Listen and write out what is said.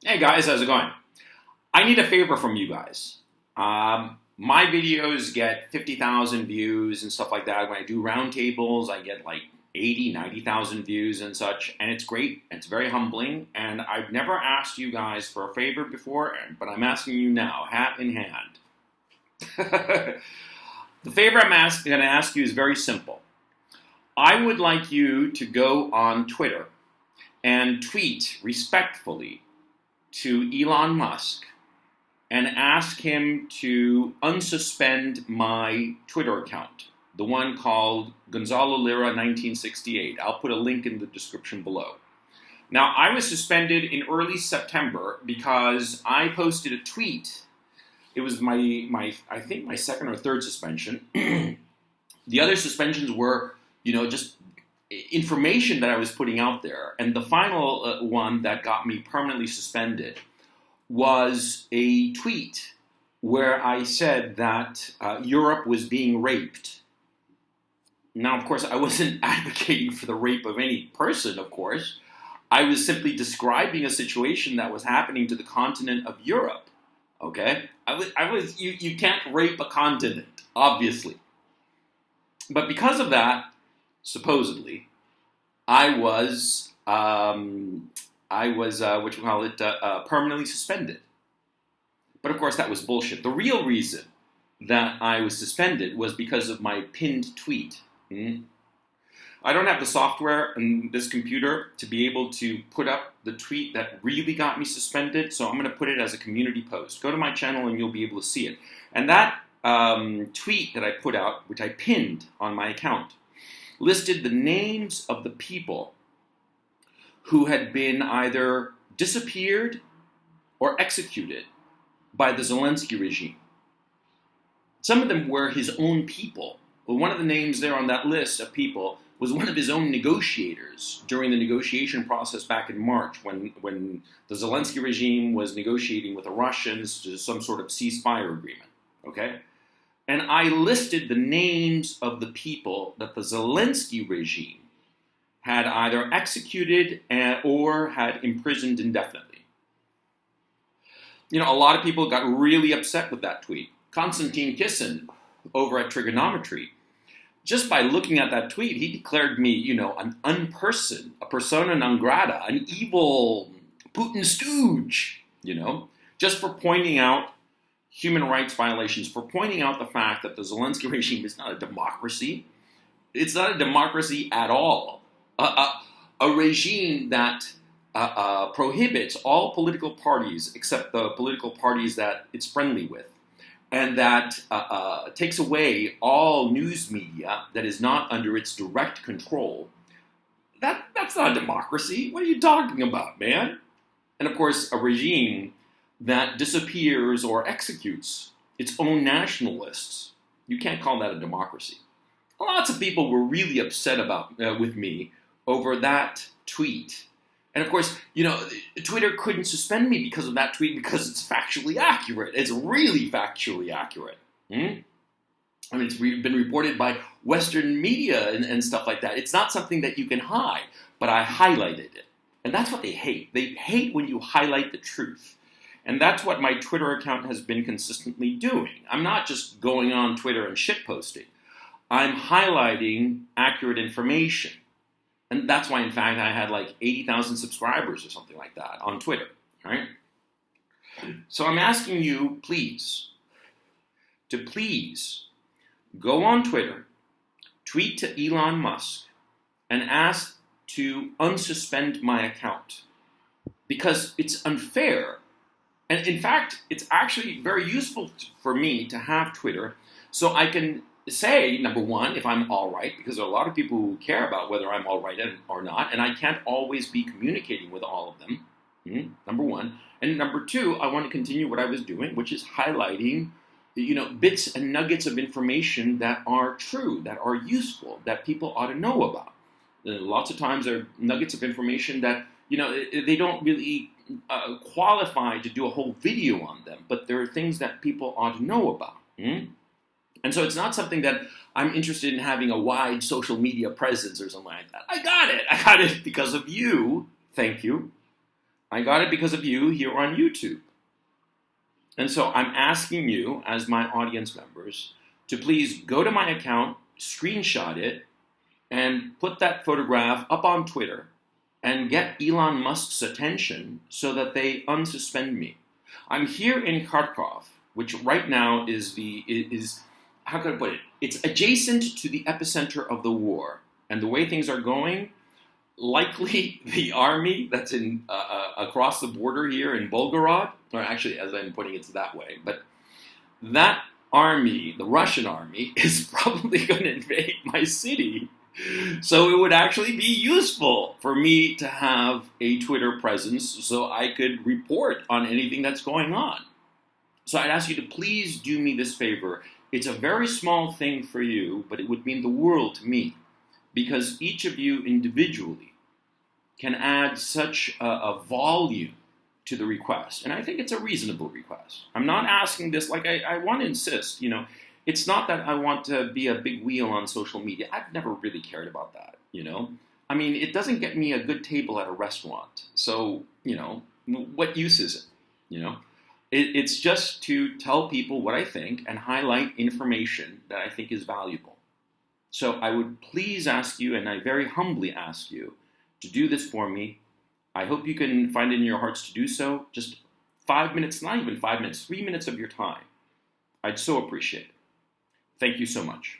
Hey guys, how's it going? I need a favor from you guys. My videos get 50,000 views and stuff like that. When I do roundtables, I get like 80, 90,000 views and such, and it's great. It's very humbling, and I've never asked you guys for a favor before, but I'm asking you now, hat in hand. The favor I'm going to ask you is very simple. I would like you to go on Twitter and tweet respectfully to Elon Musk and ask him to unsuspend my Twitter account, the one called Gonzalo Lira 1968. I'll put a link in the description below. Now, I was suspended in early September because I posted a tweet. It was my I think my second or third suspension. The other suspensions were, just information that I was putting out there. And the final one that got me permanently suspended was a tweet where I said that Europe was being raped. Now, of course, I wasn't advocating for the rape of any person, of course. I was simply describing a situation that was happening to the continent of Europe. Okay? You can't rape a continent, obviously. But because of that, supposedly, I was permanently suspended. But of course, that was bullshit. The real reason that I was suspended was because of my pinned tweet. I don't have the software in this computer to be able to put up the tweet that really got me suspended, so I'm going to put it as a community post. Go to my channel and you'll be able to see it. And that tweet that I put out, which I pinned on my account, listed the names of the people who had been either disappeared or executed by the Zelensky regime. Some of them were his own people. Well, one of the names there on that list of people was one of his own negotiators during the negotiation process back in March when the Zelensky regime was negotiating with the Russians to some sort of ceasefire agreement. Okay? And I listed the names of the people that the Zelensky regime had either executed or had imprisoned indefinitely. A lot of people got really upset with that tweet. Konstantin Kisin, over at Trigonometry, just by looking at that tweet, he declared me, an unperson, a persona non grata, an evil Putin stooge, just for pointing out human rights violations, for pointing out the fact that the Zelensky regime is not a democracy. It's not a democracy at all. A regime that prohibits all political parties except the political parties that it's friendly with, and that takes away all news media that is not under its direct control. That's not a democracy. What are you talking about, man? And of course, a regime that disappears or executes its own nationalists. You can't call that a democracy. Lots of people were really upset with me over that tweet. And of course, Twitter couldn't suspend me because of that tweet because it's factually accurate. It's really factually accurate. It's been reported by Western media and stuff like that. It's not something that you can hide, but I highlighted it. And that's what they hate. They hate when you highlight the truth. And that's what my Twitter account has been consistently doing. I'm not just going on Twitter and shitposting. I'm highlighting accurate information. And that's why, in fact, I had like 80,000 subscribers or something like that on Twitter, right? So I'm asking you, please go on Twitter, tweet to Elon Musk, and ask to unsuspend my account. Because it's unfair. And in fact, it's actually very useful for me to have Twitter so I can say, number one, if I'm all right, because there are a lot of people who care about whether I'm all right or not, and I can't always be communicating with all of them, number one. And number two, I want to continue what I was doing, which is highlighting, bits and nuggets of information that are true, that are useful, that people ought to know about. Lots of times there are nuggets of information that, they don't really qualify to do a whole video on them, but there are things that people ought to know about. And so it's not something that I'm interested in having a wide social media presence or something like that. I got it because of you. Thank you. I got it because of you here on YouTube. And so I'm asking you, as my audience members, to please go to my account, screenshot it, and put that photograph up on Twitter and get Elon Musk's attention so that they unsuspend me. I'm here in Kharkov, which right now is how can I put it? It's adjacent to the epicenter of the war. And the way things are going, likely the army that's in across the border here in Volgograd, or actually, as I'm putting it that way, but that army, the Russian army, is probably going to invade my city. So it would actually be useful for me to have a Twitter presence so I could report on anything that's going on. So I'd ask you to please do me this favor. It's a very small thing for you, but it would mean the world to me, because each of you individually can add such a volume to the request. And I think it's a reasonable request. I'm not asking this, like I want to insist, it's not that I want to be a big wheel on social media. I've never really cared about that, I mean, it doesn't get me a good table at a restaurant. So, what use is it, It's just to tell people what I think and highlight information that I think is valuable. So I would please ask you, and I very humbly ask you, to do this for me. I hope you can find it in your hearts to do so. Just 5 minutes, not even 5 minutes, 3 minutes of your time. I'd so appreciate it. Thank you so much.